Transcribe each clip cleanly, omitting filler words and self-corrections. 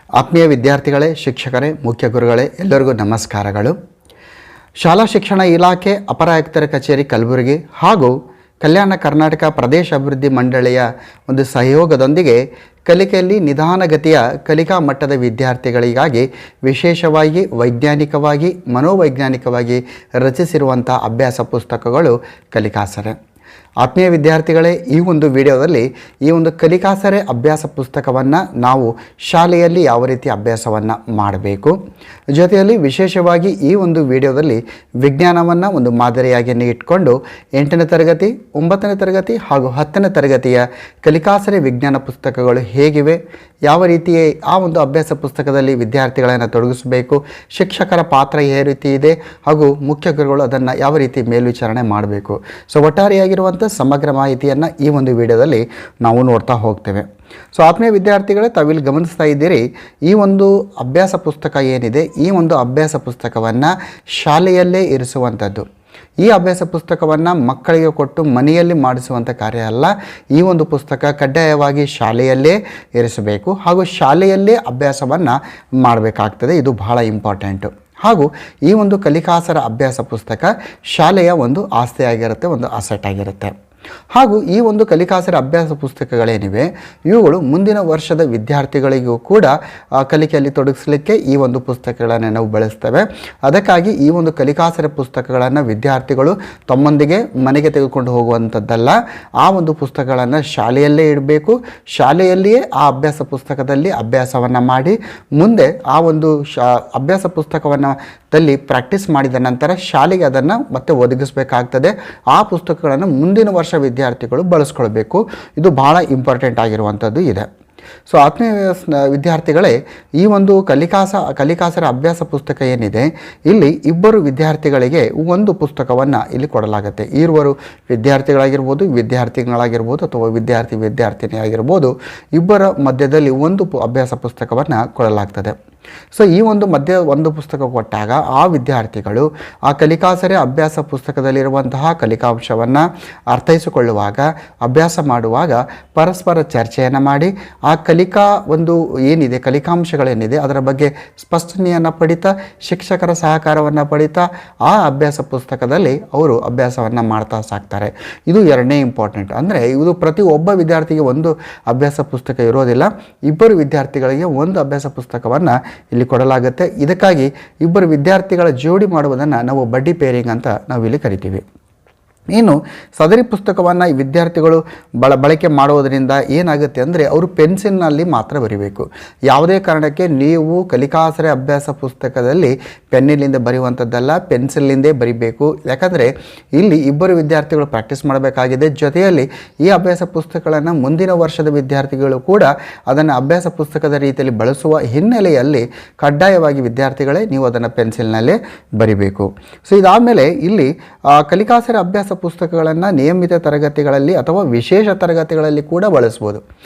ಆತ್ಮೀಯ ವಿದ್ಯಾರ್ಥಿಗಳೇ, ಶಿಕ್ಷಕರೇ, ಮುಖ್ಯ ಗುರುಗಳೇ, ಎಲ್ಲರಿಗೂ ನಮಸ್ಕಾರಗಳು. ಶಾಲಾ ಶಿಕ್ಷಣ ಇಲಾಖೆ ಅಪರ ಆಯುಕ್ತರ ಕಚೇರಿ ಕಲಬುರಗಿ ಹಾಗೂ ಕಲ್ಯಾಣ ಕರ್ನಾಟಕ ಪ್ರದೇಶ ಅಭಿವೃದ್ಧಿ ಮಂಡಳಿಯ ಒಂದು ಸಹಯೋಗದೊಂದಿಗೆ ಕಲಿಕೆಯಲ್ಲಿ ನಿಧಾನಗತಿಯ ಕಲಿಕಾ ಮಟ್ಟದ ವಿದ್ಯಾರ್ಥಿಗಳಿಗಾಗಿ ವಿಶೇಷವಾಗಿ ವೈಜ್ಞಾನಿಕವಾಗಿ ಮನೋವೈಜ್ಞಾನಿಕವಾಗಿ ರಚಿಸಿರುವಂಥ ಅಭ್ಯಾಸ ಪುಸ್ತಕಗಳು ಕಲಿಕಾಸರೆ. ಆತ್ಮೀಯ ವಿದ್ಯಾರ್ಥಿಗಳೇ, ಈ ಒಂದು ವಿಡಿಯೋದಲ್ಲಿ ಈ ಒಂದು ಕಲಿಕಾಸರೆ ಅಭ್ಯಾಸ ಪುಸ್ತಕವನ್ನು ನಾವು ಶಾಲೆಯಲ್ಲಿ ಯಾವ ರೀತಿ ಅಭ್ಯಾಸವನ್ನು ಮಾಡಬೇಕು, ಜೊತೆಯಲ್ಲಿ ವಿಶೇಷವಾಗಿ ಈ ಒಂದು ವಿಡಿಯೋದಲ್ಲಿ ವಿಜ್ಞಾನವನ್ನು ಒಂದು ಮಾದರಿಯಾಗಿ ಇಟ್ಕೊಂಡು 8ನೇ ತರಗತಿ 9ನೇ ತರಗತಿ ಹಾಗೂ 10ನೇ ತರಗತಿಯ ಕಲಿಕಾಸರೆ ವಿಜ್ಞಾನ ಪುಸ್ತಕಗಳು ಹೇಗಿವೆ, ಯಾವ ರೀತಿ ಆ ಒಂದು ಅಭ್ಯಾಸ ಪುಸ್ತಕದಲ್ಲಿ ವಿದ್ಯಾರ್ಥಿಗಳನ್ನು ತೊಡಗಿಸಬೇಕು, ಶಿಕ್ಷಕರ ಪಾತ್ರ ಯಾವ ರೀತಿ ಇದೆ ಹಾಗೂ ಮುಖ್ಯ ಗುರುಗಳು ಅದನ್ನು ಯಾವ ರೀತಿ ಮೇಲ್ವಿಚಾರಣೆ ಮಾಡಬೇಕು. ಸೊ ಒಟ್ಟಾರೆಯಾಗಿರುವಂಥ ಸಮಗ್ರ ಮಾಹಿತಿಯನ್ನು ಈ ಒಂದು ವಿಡಿಯೋದಲ್ಲಿ ನಾವು ನೋಡ್ತಾ ಹೋಗ್ತೇವೆ. ಸೊ ಆತ್ಮೀಯ ವಿದ್ಯಾರ್ಥಿಗಳೇ, ತಾವಿಲ್ಲಿ ಗಮನಿಸ್ತಾ ಇದ್ದೀರಿ, ಈ ಒಂದು ಅಭ್ಯಾಸ ಪುಸ್ತಕ ಏನಿದೆ, ಈ ಒಂದು ಅಭ್ಯಾಸ ಪುಸ್ತಕವನ್ನು ಶಾಲೆಯಲ್ಲೇ ಇರಿಸುವಂಥದ್ದು. ಈ ಅಭ್ಯಾಸ ಪುಸ್ತಕವನ್ನು ಮಕ್ಕಳಿಗೆ ಕೊಟ್ಟು ಮನೆಯಲ್ಲಿ ಮಾಡಿಸುವಂಥ ಕಾರ್ಯ ಅಲ್ಲ. ಈ ಒಂದು ಪುಸ್ತಕ ಕಡ್ಡಾಯವಾಗಿ ಶಾಲೆಯಲ್ಲೇ ಇರಿಸಬೇಕು ಹಾಗೂ ಶಾಲೆಯಲ್ಲೇ ಅಭ್ಯಾಸವನ್ನು ಮಾಡಬೇಕಾಗ್ತದೆ. ಇದು ಬಹಳ ಇಂಪಾರ್ಟೆಂಟು. ಹಾಗೂ ಈ ಒಂದು ಕಲಿಕಾಸರ ಅಭ್ಯಾಸ ಪುಸ್ತಕ ಶಾಲೆಯ ಒಂದು ಆಸ್ತಿಯಾಗಿರುತ್ತೆ, ಒಂದು ಅಸೆಟ್ ಆಗಿರುತ್ತೆ. ಹಾಗೂ ಈ ಒಂದು ಕಲಿಕಾಸರ ಅಭ್ಯಾಸ ಪುಸ್ತಕಗಳೇನಿವೆ ಇವುಗಳು ಮುಂದಿನ ವರ್ಷದ ವಿದ್ಯಾರ್ಥಿಗಳಿಗೂ ಕೂಡ ಕಲಿಕೆಯಲ್ಲಿ ತೊಡಗಿಸಲಿಕ್ಕೆ ಈ ಒಂದು ಪುಸ್ತಕಗಳನ್ನು ನಾವು ಬಳಸ್ತೇವೆ. ಅದಕ್ಕಾಗಿ ಈ ಒಂದು ಕಲಿಕಾಸರ ಪುಸ್ತಕಗಳನ್ನು ವಿದ್ಯಾರ್ಥಿಗಳು ತಮ್ಮೊಂದಿಗೆ ಮನೆಗೆ ತೆಗೆದುಕೊಂಡು ಹೋಗುವಂಥದ್ದಲ್ಲ. ಆ ಒಂದು ಪುಸ್ತಕಗಳನ್ನು ಶಾಲೆಯಲ್ಲೇ ಇಡಬೇಕು. ಶಾಲೆಯಲ್ಲಿಯೇ ಆ ಅಭ್ಯಾಸ ಪುಸ್ತಕದಲ್ಲಿ ಅಭ್ಯಾಸವನ್ನು ಮಾಡಿ ಮುಂದೆ ಆ ಒಂದು ಅಭ್ಯಾಸ ಪುಸ್ತಕವನ್ನು ಪ್ರಾಕ್ಟೀಸ್ ಮಾಡಿದ ನಂತರ ಶಾಲೆಗೆ ಅದನ್ನು ಮತ್ತೆ ಒದಗಿಸಬೇಕಾಗ್ತದೆ. ಆ ಪುಸ್ತಕಗಳನ್ನು ಮುಂದಿನ ವರ್ಷ ವಿದ್ಯಾರ್ಥಿಗಳು ಬಳಸ್ಕೊಳ್ಬೇಕು. ಇದು ಬಹಳ ಇಂಪಾರ್ಟೆಂಟ್ ಆಗಿರುವಂಥದ್ದು ಇದೆ. ಸೊ ಆತ್ಮೀಯ ವಿದ್ಯಾರ್ಥಿಗಳೇ, ಈ ಒಂದು ಕಲಿಕಾಸರ ಅಭ್ಯಾಸ ಪುಸ್ತಕ ಏನಿದೆ, ಇಲ್ಲಿ ಇಬ್ಬರು ವಿದ್ಯಾರ್ಥಿಗಳಿಗೆ ಒಂದು ಪುಸ್ತಕವನ್ನು ಇಲ್ಲಿ ಕೊಡಲಾಗುತ್ತೆ. ಇರುವರು ವಿದ್ಯಾರ್ಥಿಗಳಾಗಿರ್ಬೋದು, ವಿದ್ಯಾರ್ಥಿಗಳಾಗಿರ್ಬೋದು ಅಥವಾ ವಿದ್ಯಾರ್ಥಿನಿ ಆಗಿರ್ಬೋದು, ಇಬ್ಬರ ಮಧ್ಯದಲ್ಲಿ ಒಂದು ಅಭ್ಯಾಸ ಪುಸ್ತಕವನ್ನು ಕೊಡಲಾಗ್ತದೆ. ಸೊ ಈ ಒಂದು ಪುಸ್ತಕ ಕೊಟ್ಟಾಗ ಆ ವಿದ್ಯಾರ್ಥಿಗಳು ಆ ಕಲಿಕಾಸರೆ ಅಭ್ಯಾಸ ಪುಸ್ತಕದಲ್ಲಿರುವಂತಹ ಕಲಿಕಾಂಶವನ್ನು ಅರ್ಥೈಸಿಕೊಳ್ಳುವಾಗ, ಅಭ್ಯಾಸ ಮಾಡುವಾಗ ಪರಸ್ಪರ ಚರ್ಚೆಯನ್ನು ಮಾಡಿ ಆ ಕಲಿಕಾಂಶಗಳೇನಿದೆ ಅದರ ಬಗ್ಗೆ ಸ್ಪಷ್ಟನೆಯನ್ನು ಪಡಿತಾ, ಶಿಕ್ಷಕರ ಸಹಕಾರವನ್ನು ಪಡಿತಾ ಆ ಅಭ್ಯಾಸ ಪುಸ್ತಕದಲ್ಲಿ ಅವರು ಅಭ್ಯಾಸವನ್ನು ಮಾಡ್ತಾ ಸಾಕ್ತಾರೆ. ಇದು ಎರಡನೇ ಇಂಪಾರ್ಟೆಂಟ್. ಅಂದರೆ ಇದು ಪ್ರತಿ ಒಬ್ಬ ವಿದ್ಯಾರ್ಥಿಗೆ ಒಂದು ಅಭ್ಯಾಸ ಪುಸ್ತಕ ಇರೋದಿಲ್ಲ. ಇಬ್ಬರು ವಿದ್ಯಾರ್ಥಿಗಳಿಗೆ ಒಂದು ಅಭ್ಯಾಸ ಪುಸ್ತಕವನ್ನು ಇಲ್ಲಿ ಕೊಡಲಾಗುತ್ತೆ. ಇದಕ್ಕಾಗಿ ಇಬ್ಬರು ವಿದ್ಯಾರ್ಥಿಗಳ ಜೋಡಿ ಮಾಡುವುದನ್ನು ನಾವು ಬಡ್ಡಿ ಪೇರಿಂಗ್ ಅಂತ ನಾವು ಇಲ್ಲಿ ಕರಿತೀವಿ. ಇನ್ನು ಸದರಿ ಪುಸ್ತಕವನ್ನು ಈ ವಿದ್ಯಾರ್ಥಿಗಳು ಬಳಕೆ ಮಾಡುವುದರಿಂದ ಏನಾಗುತ್ತೆ ಅಂದರೆ ಅವರು ಪೆನ್ಸಿಲ್ನಲ್ಲಿ ಮಾತ್ರ ಬರೀಬೇಕು. ಯಾವುದೇ ಕಾರಣಕ್ಕೆ ನೀವು ಕಲಿಕಾಸರೆ ಅಭ್ಯಾಸ ಪುಸ್ತಕದಲ್ಲಿ ಪೆನ್ನಿನಿಂದ ಬರೆಯುವಂಥದ್ದಲ್ಲ, ಪೆನ್ಸಿಲ್ನಿಂದೇ ಬರೀಬೇಕು. ಯಾಕಂದರೆ ಇಲ್ಲಿ ಇಬ್ಬರು ವಿದ್ಯಾರ್ಥಿಗಳು ಪ್ರಾಕ್ಟೀಸ್ ಮಾಡಬೇಕಾಗಿದೆ. ಜೊತೆಯಲ್ಲಿ ಈ ಅಭ್ಯಾಸ ಪುಸ್ತಕಗಳನ್ನು ಮುಂದಿನ ವರ್ಷದ ವಿದ್ಯಾರ್ಥಿಗಳು ಕೂಡ ಅದನ್ನು ಅಭ್ಯಾಸ ಪುಸ್ತಕದ ರೀತಿಯಲ್ಲಿ ಬಳಸುವ ಹಿನ್ನೆಲೆಯಲ್ಲಿ ಕಡ್ಡಾಯವಾಗಿ ವಿದ್ಯಾರ್ಥಿಗಳೇ ನೀವು ಅದನ್ನು ಪೆನ್ಸಿಲ್ನಲ್ಲೇ ಬರಿಬೇಕು. ಸೊ ಇದಾದಮೇಲೆ ಇಲ್ಲಿ ಕಲಿಕಾಸರೆ ಅಭ್ಯಾಸ ಪುಸ್ತಕಗಳನ್ನು ನಿಯಮಿತ ತರಗತಿಗಳಲ್ಲಿ ಅಥವಾ ವಿಶೇಷ ತರಗತಿಗಳಲ್ಲಿ ಕೂಡ ಬಳಸ್ಬೋದು.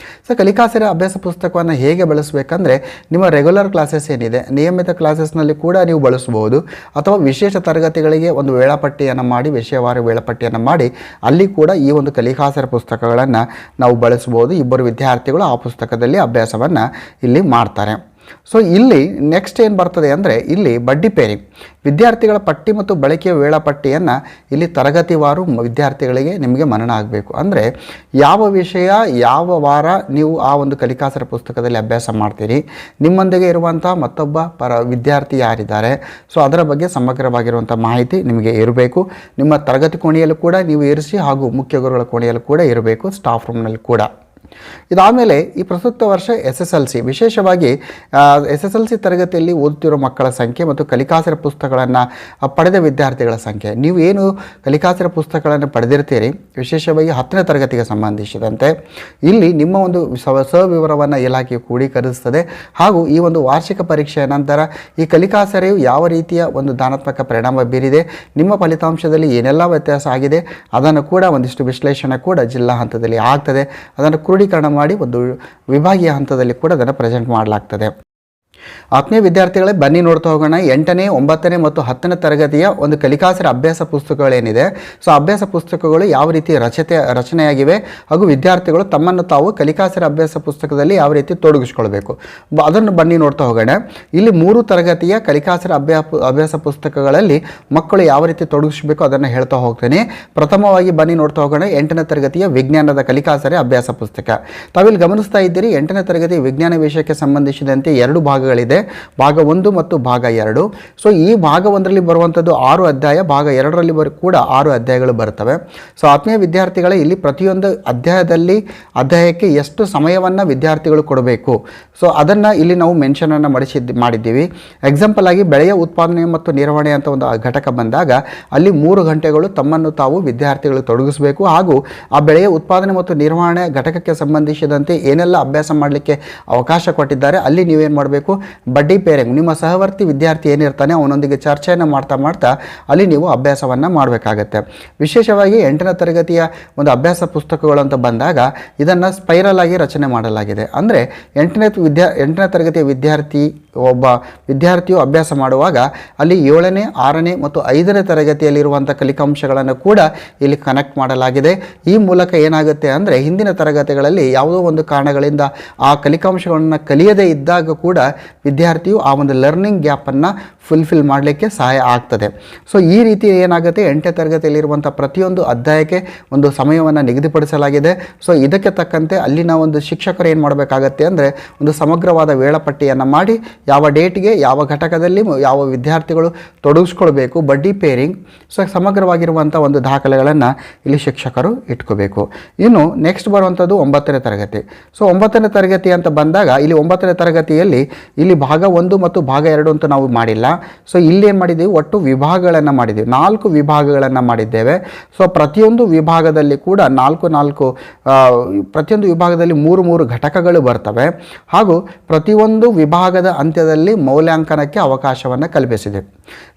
ಸೊ ಕಲಿಕಾಸರೆ ಅಭ್ಯಾಸ ಪುಸ್ತಕವನ್ನು ಹೇಗೆ ಬಳಸಬೇಕಂದ್ರೆ, ನಿಮ್ಮ ರೆಗ್ಯುಲರ್ ಕ್ಲಾಸಸ್ ಏನಿದೆ ನಿಯಮಿತ ಕ್ಲಾಸಸ್ನಲ್ಲಿ ಕೂಡ ನೀವು ಬಳಸ್ಬೋದು, ಅಥವಾ ವಿಶೇಷ ತರಗತಿಗಳಿಗೆ ಒಂದು ವೇಳಾಪಟ್ಟಿಯನ್ನು ಮಾಡಿ, ವಿಷಯವಾರ ವೇಳಾಪಟ್ಟಿಯನ್ನು ಮಾಡಿ ಅಲ್ಲಿ ಕೂಡ ಈ ಒಂದು ಕಲಿಕಾಸರೆ ಪುಸ್ತಕಗಳನ್ನು ನಾವು ಬಳಸ್ಬೋದು. ಇಬ್ಬರು ವಿದ್ಯಾರ್ಥಿಗಳು ಆ ಪುಸ್ತಕದಲ್ಲಿ ಅಭ್ಯಾಸವನ್ನು ಇಲ್ಲಿ ಮಾಡ್ತಾರೆ. ಸೊ ಇಲ್ಲಿ ನೆಕ್ಸ್ಟ್ ಏನು ಬರ್ತದೆ ಅಂದರೆ, ಇಲ್ಲಿ ಬಡ್ಡಿ ಪೇರಿಂಗ್, ವಿದ್ಯಾರ್ಥಿಗಳ ಪಟ್ಟಿ ಮತ್ತು ಬಳಕೆಯ ವೇಳಾಪಟ್ಟಿಯನ್ನು ಇಲ್ಲಿ ತರಗತಿವಾರು ವಿದ್ಯಾರ್ಥಿಗಳಿಗೆ ನಿಮಗೆ ಮನನ ಆಗಬೇಕು. ಅಂದರೆ ಯಾವ ವಿಷಯ ಯಾವ ವಾರ ನೀವು ಆ ಒಂದು ಕಲಿಕಾಸರ ಪುಸ್ತಕದಲ್ಲಿ ಅಭ್ಯಾಸ ಮಾಡ್ತೀರಿ, ನಿಮ್ಮೊಂದಿಗೆ ಇರುವಂಥ ಮತ್ತೊಬ್ಬ ವಿದ್ಯಾರ್ಥಿ ಯಾರಿದ್ದಾರೆ, ಸೊ ಅದರ ಬಗ್ಗೆ ಸಮಗ್ರವಾಗಿರುವಂಥ ಮಾಹಿತಿ ನಿಮಗೆ ಇರಬೇಕು. ನಿಮ್ಮ ತರಗತಿ ಕೋಣೆಯಲ್ಲೂ ಕೂಡ ನೀವು ಇರಿಸಿ ಹಾಗೂ ಮುಖ್ಯ ಗುರುಗಳ ಕೋಣೆಯಲ್ಲೂ ಕೂಡ ಇರಬೇಕು, ಸ್ಟಾಫ್ ರೂಮ್ನಲ್ಲಿ ಕೂಡ. ಇದಾದಮೇಲೆ ಈ ಪ್ರಸ್ತುತ ವರ್ಷ SSLC, ವಿಶೇಷವಾಗಿ SSLC ತರಗತಿಯಲ್ಲಿ ಓದುತ್ತಿರೋ ಮಕ್ಕಳ ಸಂಖ್ಯೆ ಮತ್ತು ಕಲಿಕಾಸರ ಪುಸ್ತಕಗಳನ್ನು ಪಡೆದ ವಿದ್ಯಾರ್ಥಿಗಳ ಸಂಖ್ಯೆ, ನೀವು ಏನು ಕಲಿಕಾಸರ ಪುಸ್ತಕಗಳನ್ನು ಪಡೆದಿರ್ತೀರಿ, ವಿಶೇಷವಾಗಿ 10ನೇ ತರಗತಿಗೆ ಸಂಬಂಧಿಸಿದಂತೆ ಇಲ್ಲಿ ನಿಮ್ಮ ಒಂದು ಸವಿವರವನ್ನು ಇಲಾಖೆಯು ಕ್ರೋಢೀಕರಿಸುತ್ತದೆ. ಹಾಗೂ ಈ ಒಂದು ವಾರ್ಷಿಕ ಪರೀಕ್ಷೆಯ ನಂತರ ಈ ಕಲಿಕಾಸರೆಯು ಯಾವ ರೀತಿಯ ಒಂದು ಧನಾತ್ಮಕ ಪರಿಣಾಮ ಬೀರಿದೆ, ನಿಮ್ಮ ಫಲಿತಾಂಶದಲ್ಲಿ ಏನೆಲ್ಲ ವ್ಯತ್ಯಾಸ ಆಗಿದೆ, ಅದನ್ನು ಕೂಡ ಒಂದಿಷ್ಟು ವಿಶ್ಲೇಷಣೆ ಕೂಡ ಜಿಲ್ಲಾ ಹಂತದಲ್ಲಿ ಆಗ್ತದೆ. ಅದನ್ನು ಕ್ರೋಢೀಕರಣ ಮಾಡಿ ಒಂದು ವಿಭಾಗೀಯ ಹಂತದಲ್ಲಿ ಕೂಡ ಅದನ್ನು ಪ್ರೆಸೆಂಟ್ ಮಾಡಲಾಗ್ತದೆ. ಆತ್ಮೀಯ ವಿದ್ಯಾರ್ಥಿಗಳೇ, ಬನ್ನಿ ನೋಡ್ತಾ ಹೋಗೋಣ 8ನೇ 9ನೇ ಮತ್ತು 10ನೇ ತರಗತಿಯ ಒಂದು ಕಲಿಕಾಸರ ಅಭ್ಯಾಸ ಪುಸ್ತಕಗಳೇನಿದೆ. ಸೊ ಅಭ್ಯಾಸ ಪುಸ್ತಕಗಳು ಯಾವ ರೀತಿ ರಚನೆಯಾಗಿವೆ ಹಾಗೂ ವಿದ್ಯಾರ್ಥಿಗಳು ತಮ್ಮನ್ನು ತಾವು ಕಲಿಕಾಸರ ಅಭ್ಯಾಸ ಪುಸ್ತಕದಲ್ಲಿ ಯಾವ ರೀತಿ ತೊಡಗಿಸ್ಕೊಳ್ಬೇಕು ಅದನ್ನು ಬನ್ನಿ ನೋಡ್ತಾ ಹೋಗೋಣ. ಇಲ್ಲಿ 3 ತರಗತಿಯ ಕಲಿಕಾಸರ ಅಭ್ಯಾಸ ಪುಸ್ತಕಗಳಲ್ಲಿ ಮಕ್ಕಳು ಯಾವ ರೀತಿ ತೊಡಗಿಸಬೇಕು ಅದನ್ನು ಹೇಳ್ತಾ ಹೋಗ್ತೇನೆ. ಪ್ರಥಮವಾಗಿ ಬನ್ನಿ ನೋಡ್ತಾ ಹೋಗೋಣ 8ನೇ ತರಗತಿಯ ವಿಜ್ಞಾನದ ಕಲಿಕಾಸರ ಅಭ್ಯಾಸ ಪುಸ್ತಕ. ತಾವಿಲ್ಲಿ ಗಮನಿಸ್ತಾ ಇದ್ದೀರಿ, 8ನೇ ತರಗತಿ ವಿಜ್ಞಾನ ವಿಷಯಕ್ಕೆ ಸಂಬಂಧಿಸಿದಂತೆ 2 ಭಾಗಗಳಿದೆ, ಭಾಗ 1 ಮತ್ತು ಭಾಗ 2. ಸೊ ಈ ಭಾಗ 1ರಲ್ಲಿ ಬರುವಂಥದ್ದು 6 ಅಧ್ಯಾಯ, ಭಾಗ 2ರಲ್ಲಿ ಕೂಡ 6 ಅಧ್ಯಾಯಗಳು ಬರ್ತವೆ. ಸೊ ಆತ್ಮೀಯ ವಿದ್ಯಾರ್ಥಿಗಳೇ, ಇಲ್ಲಿ ಪ್ರತಿಯೊಂದು ಅಧ್ಯಾಯಕ್ಕೆ ಎಷ್ಟು ಸಮಯವನ್ನು ವಿದ್ಯಾರ್ಥಿಗಳು ಕೊಡಬೇಕು, ಸೊ ಅದನ್ನು ಇಲ್ಲಿ ನಾವು ಮೆನ್ಷನನ್ನು ಮಾಡಿದ್ದೀವಿ. ಎಕ್ಸಾಂಪಲ್ ಆಗಿ ಬೆಳೆಯ ಉತ್ಪಾದನೆ ಮತ್ತು ನಿರ್ವಹಣೆ ಅಂತ ಒಂದು ಘಟಕ ಬಂದಾಗ ಅಲ್ಲಿ 3 ಗಂಟೆಗಳು ತಮ್ಮನ್ನು ತಾವು ವಿದ್ಯಾರ್ಥಿಗಳು ತೊಡಗಿಸಬೇಕು. ಹಾಗೂ ಆ ಬೆಳೆಯ ಉತ್ಪಾದನೆ ಮತ್ತು ನಿರ್ವಹಣೆ ಘಟಕಕ್ಕೆ ಸಂಬಂಧಿಸಿದಂತೆ ಏನೆಲ್ಲ ಅಭ್ಯಾಸ ಮಾಡಲಿಕ್ಕೆ ಅವಕಾಶ ಕೊಟ್ಟಿದ್ದಾರೆ ಅಲ್ಲಿ ನೀವೇನು ಮಾಡಬೇಕು, ಬಡ್ಡಿ ಪೇರಿಂಗ್, ನಿಮ್ಮ ಸಹವರ್ತಿ ವಿದ್ಯಾರ್ಥಿ ಏನಿರ್ತಾನೆ ಅವನೊಂದಿಗೆ ಚರ್ಚೆಯನ್ನು ಮಾಡ್ತಾ ಅಲ್ಲಿ ನೀವು ಅಭ್ಯಾಸವನ್ನು ಮಾಡಬೇಕಾಗತ್ತೆ. ವಿಶೇಷವಾಗಿ 8ನೇ ತರಗತಿಯ ಒಂದು ಅಭ್ಯಾಸ ಪುಸ್ತಕಗಳು ಅಂತ ಬಂದಾಗ ಇದನ್ನು ಸ್ಪೈರಲ್ ಆಗಿ ರಚನೆ ಮಾಡಲಾಗಿದೆ. ಅಂದರೆ 8ನೇ ತರಗತಿಯ ಒಬ್ಬ ವಿದ್ಯಾರ್ಥಿಯು ಅಭ್ಯಾಸ ಮಾಡುವಾಗ ಅಲ್ಲಿ 7ನೇ 6ನೇ ಮತ್ತು 5ನೇ ತರಗತಿಯಲ್ಲಿರುವಂಥ ಕಲಿಕಾಂಶಗಳನ್ನು ಕೂಡ ಇಲ್ಲಿ ಕನೆಕ್ಟ್ ಮಾಡಲಾಗಿದೆ. ಈ ಮೂಲಕ ಏನಾಗುತ್ತೆ ಅಂದರೆ ಹಿಂದಿನ ತರಗತಿಗಳಲ್ಲಿ ಯಾವುದೋ ಒಂದು ಕಾರಣಗಳಿಂದ ಆ ಕಲಿಕಾಂಶಗಳನ್ನು ಕಲಿಯದೇ ಇದ್ದಾಗ ಕೂಡ ವಿದ್ಯಾರ್ಥಿಯು ಆ ಒಂದು ಲರ್ನಿಂಗ್ ಗ್ಯಾಪನ್ನು ಫುಲ್ಫಿಲ್ ಮಾಡಲಿಕ್ಕೆ ಸಹಾಯ ಆಗ್ತದೆ. ಸೊ ಈ ರೀತಿ ಏನಾಗುತ್ತೆ, 8ನೇ ತರಗತಿಯಲ್ಲಿರುವಂಥ ಪ್ರತಿಯೊಂದು ಅಧ್ಯಾಯಕ್ಕೆ ಒಂದು ಸಮಯವನ್ನು ನಿಗದಿಪಡಿಸಲಾಗಿದೆ. ಸೊ ಇದಕ್ಕೆ ತಕ್ಕಂತೆ ಅಲ್ಲಿನ ಒಂದು ಶಿಕ್ಷಕರು ಏನು ಮಾಡಬೇಕಾಗತ್ತೆ ಅಂದರೆ ಒಂದು ಸಮಗ್ರವಾದ ವೇಳಾಪಟ್ಟಿಯನ್ನು ಮಾಡಿ ಯಾವ ಡೇಟ್ಗೆ ಯಾವ ಘಟಕದಲ್ಲಿ ಯಾವ ವಿದ್ಯಾರ್ಥಿಗಳು ತೊಡಗಿಸ್ಕೊಳ್ಬೇಕು, ಬಡ್ಡಿ ಪೇರಿಂಗ್, ಸೊ ಸಮಗ್ರವಾಗಿರುವಂಥ ಒಂದು ದಾಖಲೆಗಳನ್ನು ಇಲ್ಲಿ ಶಿಕ್ಷಕರು ಇಟ್ಕೋಬೇಕು. ಇನ್ನು ನೆಕ್ಸ್ಟ್ ಬರುವಂಥದ್ದು 9ನೇ ತರಗತಿ. ಸೊ 9ನೇ ತರಗತಿ ಅಂತ ಬಂದಾಗ ಇಲ್ಲಿ 9ನೇ ತರಗತಿಯಲ್ಲಿ ಇಲ್ಲಿ ಭಾಗ 1 ಮತ್ತು ಭಾಗ 2 ಅಂತ ನಾವು ಮಾಡಿಲ್ಲ. ಸೊ ಇಲ್ಲಿ ಏನು ಮಾಡಿದ್ದೀವಿ, ಒಟ್ಟು ವಿಭಾಗಗಳನ್ನು ಮಾಡಿದ್ದೀವಿ, 4 ವಿಭಾಗಗಳನ್ನು ಮಾಡಿದ್ದೇವೆ. ಸೊ ಪ್ರತಿಯೊಂದು ವಿಭಾಗದಲ್ಲಿ ಕೂಡ 4 ಪ್ರತಿಯೊಂದು ವಿಭಾಗದಲ್ಲಿ 3 ಘಟಕಗಳು ಬರ್ತವೆ. ಹಾಗೂ ಪ್ರತಿಯೊಂದು ವಿಭಾಗದ ಅಂತ್ಯದಲ್ಲಿ ಮೌಲ್ಯಾಂಕನಕ್ಕೆ ಅವಕಾಶವನ್ನು ಕಲ್ಪಿಸಿದೆ.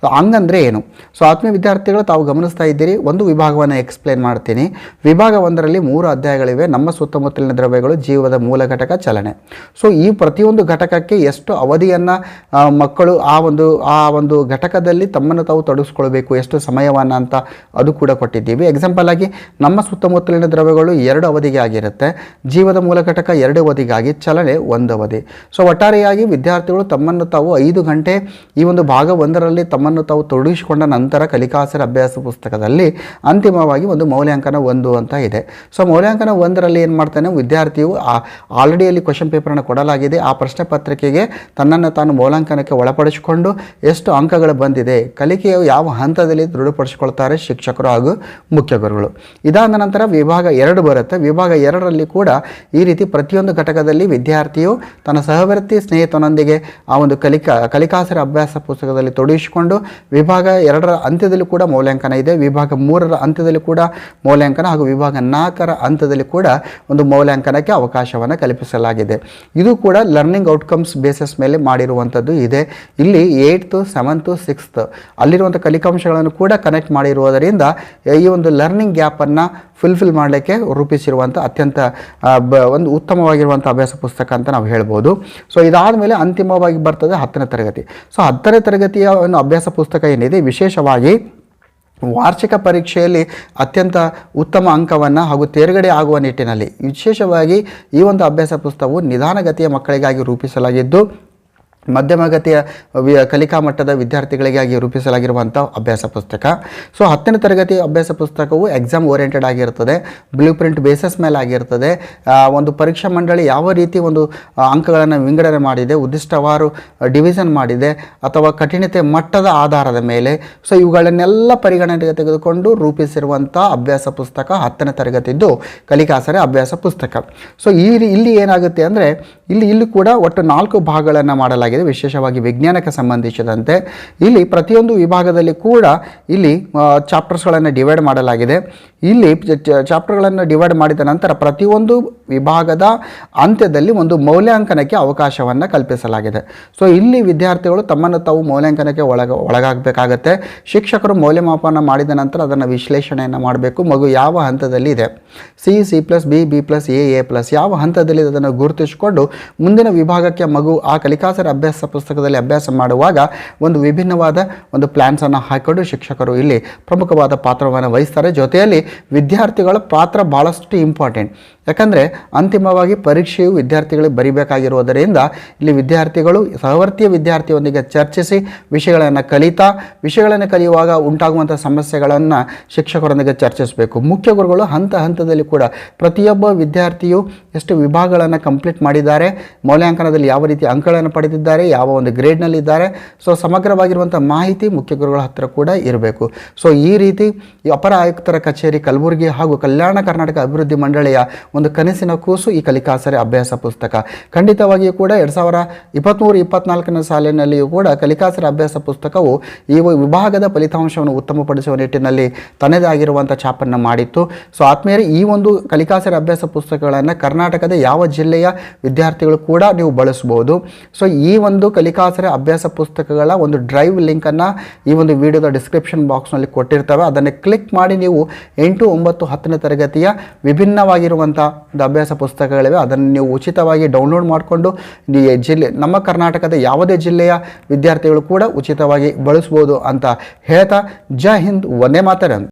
ಸೊ ಹಂಗಂದರೆ ಏನು? ಸೊ ಆತ್ಮೀಯ ವಿದ್ಯಾರ್ಥಿಗಳು, ತಾವು ಗಮನಿಸ್ತಾ ಇದ್ದೀರಿ, ಒಂದು ವಿಭಾಗವನ್ನು ಎಕ್ಸ್ಪ್ಲೇನ್ ಮಾಡ್ತೀನಿ. ವಿಭಾಗ 1ರಲ್ಲಿ 3 ಅಧ್ಯಾಯಗಳಿವೆ, ನಮ್ಮ ಸುತ್ತಮುತ್ತಲಿನ ದ್ರವ್ಯಗಳು, ಜೀವದ ಮೂಲ ಘಟಕ, ಚಲನೆ. ಸೊ ಈ ಪ್ರತಿಯೊಂದು ಘಟಕಕ್ಕೆ ಎಷ್ಟು ಅವಧಿಯನ್ನು ಮಕ್ಕಳು ಆ ಒಂದು ಘಟಕದಲ್ಲಿ ತಮ್ಮನ್ನು ತಾವು ತೊಡಗಿಸ್ಕೊಳ್ಬೇಕು, ಎಷ್ಟು ಸಮಯವನ್ನು ಅಂತ ಅದು ಕೂಡ ಕೊಟ್ಟಿದ್ದೀವಿ. ಎಕ್ಸಾಂಪಲ್ ಆಗಿ ನಮ್ಮ ಸುತ್ತಮುತ್ತಲಿನ ದ್ರವ್ಯಗಳು 2 ಅವಧಿಗೆ ಆಗಿರುತ್ತೆ, ಜೀವದ ಮೂಲ ಘಟಕ 2 ಅವಧಿಗಾಗಿ, ಚಲನೆ 1 ಅವಧಿ. ಸೊ ಒಟ್ಟಾರೆಯಾಗಿ ವಿದ್ಯಾರ್ಥಿಗಳು ತಮ್ಮನ್ನು ತಾವು 5 ಗಂಟೆ ಈ ಒಂದು ಭಾಗ 1ರಲ್ಲಿ ತಮ್ಮನ್ನು ತಾವು ತೊಡಗಿಸಿಕೊಂಡ ನಂತರ ಕಲಿಕಾಸರ ಅಭ್ಯಾಸ ಪುಸ್ತಕದಲ್ಲಿ ಅಂತಿಮವಾಗಿ ಒಂದು ಮೌಲ್ಯಾಂಕನ 1 ಅಂತ ಇದೆ. ಸೊ ಮೌಲ್ಯಾಂಕನ 1ರಲ್ಲಿ ಏನು ಮಾಡ್ತಾನೆ ವಿದ್ಯಾರ್ಥಿಯು, ಆಲ್ರೆಡಿ ಅಲ್ಲಿ ಕ್ವಶನ್ ಪೇಪರನ್ನು ಕೊಡಲಾಗಿದೆ, ಆ ಪ್ರಶ್ನೆ ಪತ್ರಿಕೆಗೆ ತನ್ನನ್ನು ತಾನು ಮೌಲ್ಯಾಂಕನಕ್ಕೆ ಒಳಪಡಿಸಿಕೊಂಡು ಎಷ್ಟು ಅಂಕಗಳು ಬಂದಿದೆ, ಕಲಿಕೆಯು ಯಾವ ಹಂತದಲ್ಲಿ ದೃಢಪಡಿಸಿಕೊಳ್ತಾರೆ ಶಿಕ್ಷಕರು ಹಾಗೂ ಮುಖ್ಯ ಗುರುಗಳು. ಇದಾದ ನಂತರ ವಿಭಾಗ 2 ಬರುತ್ತೆ. ವಿಭಾಗ 2ರಲ್ಲಿ ಕೂಡ ಈ ರೀತಿ ಪ್ರತಿಯೊಂದು ಘಟಕದಲ್ಲಿ ವಿದ್ಯಾರ್ಥಿಯು ತನ್ನ ಸಹವರ್ತಿ ಸ್ನೇಹಿತನೊಂದಿಗೆ ಆ ಒಂದು ಕಲಿಕಾಸರ ಅಭ್ಯಾಸ ಪುಸ್ತಕದಲ್ಲಿ ತೊಡಗಿಸಿಕೊಂಡು ವಿಭಾಗ 2ರ ಅಂತ್ಯದಲ್ಲಿ ಕೂಡ ಮೌಲ್ಯಾಂಕನ ಇದೆ, ವಿಭಾಗ 3ರ ಅಂತ್ಯದಲ್ಲಿ ಕೂಡ ಮೌಲ್ಯಾಂಕನ ಹಾಗೂ ವಿಭಾಗ 4ರ ಹಂತದಲ್ಲಿ ಕೂಡ ಒಂದು ಮೌಲ್ಯಾಂಕನಕ್ಕೆ ಅವಕಾಶವನ್ನು ಕಲ್ಪಿಸಲಾಗಿದೆ. ಇದು ಕೂಡ ಲರ್ನಿಂಗ್ ಔಟ್ಕಮ್ಸ್ ಬೇಸಿಸ್ ಮೇಲೆ ಮಾಡಿರುವಂಥದ್ದು ಇದೆ. ಇಲ್ಲಿ 8th 7th 6th ಅಲ್ಲಿರುವಂಥ ಕಲಿಕಾಂಶಗಳನ್ನು ಕೂಡ ಕನೆಕ್ಟ್ ಮಾಡಿರುವುದರಿಂದ ಈ ಒಂದು ಲರ್ನಿಂಗ್ ಗ್ಯಾಪನ್ನು ಫುಲ್ಫಿಲ್ ಮಾಡಲಿಕ್ಕೆ ರೂಪಿಸಿರುವಂಥ ಅತ್ಯಂತ ಒಂದು ಉತ್ತಮವಾಗಿರುವಂಥ ಅಭ್ಯಾಸ ಪುಸ್ತಕ ಅಂತ ನಾವು ಹೇಳ್ಬೋದು. ಸೊ ಇದಾದ ಮೇಲೆ ಅಂತಿಮವಾಗಿ ಬರ್ತದೆ 10ನೇ ತರಗತಿ. ಸೊ 10ನೇ ತರಗತಿಯ ಒಂದು ಅಭ್ಯಾಸ ಪುಸ್ತಕ ಏನಿದೆ, ವಿಶೇಷವಾಗಿ ವಾರ್ಷಿಕ ಪರೀಕ್ಷೆಯಲ್ಲಿ ಅತ್ಯಂತ ಉತ್ತಮ ಅಂಕವನ್ನು ಹಾಗೂ ತೇರ್ಗಡೆ ಆಗುವ ನಿಟ್ಟಿನಲ್ಲಿ ವಿಶೇಷವಾಗಿ ಈ ಒಂದು ಅಭ್ಯಾಸ ಪುಸ್ತಕವು ನಿಧಾನಗತಿಯ ಮಕ್ಕಳಿಗಾಗಿ ರೂಪಿಸಲಾಗಿದ್ದು ಮಧ್ಯಮಗತಿಯ ಕಲಿಕಾ ಮಟ್ಟದ ವಿದ್ಯಾರ್ಥಿಗಳಿಗಾಗಿ ರೂಪಿಸಲಾಗಿರುವಂಥ ಅಭ್ಯಾಸ ಪುಸ್ತಕ. ಸೊ 10ನೇ ತರಗತಿ ಅಭ್ಯಾಸ ಪುಸ್ತಕವು ಎಕ್ಸಾಮ್ ಓರಿಯೆಂಟೆಡ್ ಆಗಿರ್ತದೆ, ಬ್ಲೂ ಪ್ರಿಂಟ್ ಬೇಸಸ್ ಮೇಲೆ ಆಗಿರ್ತದೆ. ಒಂದು ಪರೀಕ್ಷಾ ಮಂಡಳಿ ಯಾವ ರೀತಿ ಒಂದು ಅಂಕಗಳನ್ನು ವಿಂಗಡಣೆ ಮಾಡಿದೆ, ಉದ್ದಿಷ್ಟವಾರು ಡಿವಿಷನ್ ಮಾಡಿದೆ ಅಥವಾ ಕಠಿಣತೆ ಮಟ್ಟದ ಆಧಾರದ ಮೇಲೆ, ಸೊ ಇವುಗಳನ್ನೆಲ್ಲ ಪರಿಗಣನೆಗೆ ತೆಗೆದುಕೊಂಡು ರೂಪಿಸಿರುವಂಥ ಅಭ್ಯಾಸ ಪುಸ್ತಕ 10ನೇ ತರಗತಿದ್ದು ಕಲಿಕಾಸರ ಅಭ್ಯಾಸ ಪುಸ್ತಕ. ಸೊ ಇಲ್ಲಿ ಏನಾಗುತ್ತೆ ಅಂದರೆ ಇಲ್ಲಿ ಕೂಡ ಒಟ್ಟು 4 ಭಾಗಗಳನ್ನು ಮಾಡಲಾಗಿದೆ. ವಿಶೇಷವಾಗಿ ವಿಜ್ಞಾನಕ್ಕೆ ಸಂಬಂಧಿಸಿದಂತೆ ಇಲ್ಲಿ ಪ್ರತಿಯೊಂದು ವಿಭಾಗದಲ್ಲಿ ಕೂಡ ಇಲ್ಲಿ ಚಾಪ್ಟರ್ಸ್ಗಳನ್ನು ಡಿವೈಡ್ ಮಾಡಲಾಗಿದೆ. ಇಲ್ಲಿ ಚಾಪ್ಟರ್ಗಳನ್ನು ಡಿವೈಡ್ ಮಾಡಿದ ನಂತರ ಪ್ರತಿಯೊಂದು ವಿಭಾಗದ ಅಂತ್ಯದಲ್ಲಿ ಒಂದು ಮೌಲ್ಯಾಂಕನಕ್ಕೆ ಅವಕಾಶವನ್ನು ಕಲ್ಪಿಸಲಾಗಿದೆ. ಸೊ ಇಲ್ಲಿ ವಿದ್ಯಾರ್ಥಿಗಳು ತಮ್ಮನ್ನು ತಾವು ಮೌಲ್ಯಾಂಕನಕ್ಕೆ ಒಳಗಾಗಬೇಕಾಗತ್ತೆ. ಶಿಕ್ಷಕರು ಮೌಲ್ಯಮಾಪನ ಮಾಡಿದ ನಂತರ ಅದನ್ನು ವಿಶ್ಲೇಷಣೆಯನ್ನು ಮಾಡಬೇಕು. ಮಗು ಯಾವ ಹಂತದಲ್ಲಿ ಇದೆ, C++, B++, A++, ಯಾವ ಹಂತದಲ್ಲಿ ಅದನ್ನು ಗುರುತಿಸಿಕೊಂಡು ಮುಂದಿನ ವಿಭಾಗಕ್ಕೆ ಮಗು ಆ ಕಲಿಕಾಸರ ಅಭ್ಯಾಸ ಪುಸ್ತಕದಲ್ಲಿ ಅಭ್ಯಾಸ ಮಾಡುವಾಗ ಒಂದು ವಿಭಿನ್ನವಾದ ಒಂದು ಪ್ಲ್ಯಾನ್ಸನ್ನು ಹಾಕಿಕೊಂಡು ಶಿಕ್ಷಕರು ಇಲ್ಲಿ ಪ್ರಮುಖವಾದ ಪಾತ್ರವನ್ನು ವಹಿಸ್ತಾರೆ. ಜೊತೆಯಲ್ಲಿ ವಿದ್ಯಾರ್ಥಿಗಳ ಪಾತ್ರ ಭಾಳಷ್ಟು ಇಂಪಾರ್ಟೆಂಟ್. ಯಾಕಂದರೆ ಅಂತಿಮವಾಗಿ ಪರೀಕ್ಷೆಯು ವಿದ್ಯಾರ್ಥಿಗಳಿಗೆ ಬರಿಬೇಕಾಗಿರುವುದರಿಂದ ಇಲ್ಲಿ ವಿದ್ಯಾರ್ಥಿಗಳು ಸಹವರ್ತಿಯ ವಿದ್ಯಾರ್ಥಿಯೊಂದಿಗೆ ಚರ್ಚಿಸಿ ವಿಷಯಗಳನ್ನು ಕಲಿಯುವಾಗ ಉಂಟಾಗುವಂಥ ಸಮಸ್ಯೆಗಳನ್ನು ಶಿಕ್ಷಕರೊಂದಿಗೆ ಚರ್ಚಿಸಬೇಕು. ಮುಖ್ಯ ಗುರುಗಳು ಹಂತ ಹಂತದಲ್ಲಿ ಕೂಡ ಪ್ರತಿಯೊಬ್ಬ ವಿದ್ಯಾರ್ಥಿಯು ಎಷ್ಟು ವಿಭಾಗಗಳನ್ನು ಕಂಪ್ಲೀಟ್ ಮಾಡಿದ್ದಾರೆ, ಮೌಲ್ಯಾಂಕನದಲ್ಲಿ ಯಾವ ರೀತಿ ಅಂಕಗಳನ್ನು ಪಡೆದಿದ್ದಾರೆ, ಯಾವ ಒಂದು ಗ್ರೇಡ್ನಲ್ಲಿದ್ದಾರೆ, ಸೊ ಸಮಗ್ರವಾಗಿರುವಂಥ ಮಾಹಿತಿ ಮುಖ್ಯ ಗುರುಗಳ ಹತ್ತಿರ ಕೂಡ ಇರಬೇಕು. ಸೊ ಈ ರೀತಿ ಈ ಅಪರ ಆಯುಕ್ತರ ಕಚೇರಿ ಕಲಬುರಗಿ ಹಾಗೂ ಕಲ್ಯಾಣ ಕರ್ನಾಟಕ ಅಭಿವೃದ್ಧಿ ಮಂಡಳಿಯ ಒಂದು ಕನಸಿನ ಕೂಸು ಈ ಕಲಿಕಾಸರೆ ಅಭ್ಯಾಸ ಪುಸ್ತಕ. ಖಂಡಿತವಾಗಿಯೂ ಕೂಡ 2023-24 ಸಾಲಿನಲ್ಲಿಯೂ ಕೂಡ ಕಲಿಕಾಸರೆ ಅಭ್ಯಾಸ ಪುಸ್ತಕವು ಈ ವಿಭಾಗದ ಫಲಿತಾಂಶವನ್ನು ಉತ್ತಮಪಡಿಸುವ ನಿಟ್ಟಿನಲ್ಲಿ ತನ್ನದೇ ಆಗಿರುವಂಥ ಛಾಪನ್ನು ಮಾಡಿತ್ತು. ಸೊ ಆತ್ಮೀಯರೇ, ಈ ಒಂದು ಕಲಿಕಾಸರೆ ಅಭ್ಯಾಸ ಪುಸ್ತಕಗಳನ್ನು ಕರ್ನಾಟಕದ ಯಾವ ಜಿಲ್ಲೆಯ ವಿದ್ಯಾರ್ಥಿಗಳು ಕೂಡ ನೀವು ಬಳಸ್ಬೋದು. ಸೊ ಈ ಒಂದು ಕಲಿಕಾಸರೆ ಅಭ್ಯಾಸ ಪುಸ್ತಕಗಳ ಒಂದು ಡ್ರೈವ್ ಲಿಂಕನ್ನು ಈ ಒಂದು ವಿಡಿಯೋದ ಡಿಸ್ಕ್ರಿಪ್ಷನ್ ಬಾಕ್ಸ್ನಲ್ಲಿ ಕೊಟ್ಟಿರ್ತವೆ. ಅದನ್ನು ಕ್ಲಿಕ್ ಮಾಡಿ ನೀವು 8, 9, 10ನೇ ತರಗತಿಯ ವಿಭಿನ್ನವಾಗಿರುವಂಥ ಒಂದು ಅಭ್ಯಾಸ ಪುಸ್ತಕಗಳಿವೆ. ಅದನ್ನು ನೀವು ಉಚಿತವಾಗಿ ಡೌನ್ಲೋಡ್ ಮಾಡಿಕೊಂಡು ನಮ್ಮ ಕರ್ನಾಟಕದ ಯಾವುದೇ ಜಿಲ್ಲೆಯ ವಿದ್ಯಾರ್ಥಿಗಳು ಕೂಡ ಉಚಿತವಾಗಿ ಬಳಸ್ಬೋದು ಅಂತ ಹೇಳ್ತಾ, ಜೈ ಹಿಂದ್, ವಂದೇ ಮಾತರಂ.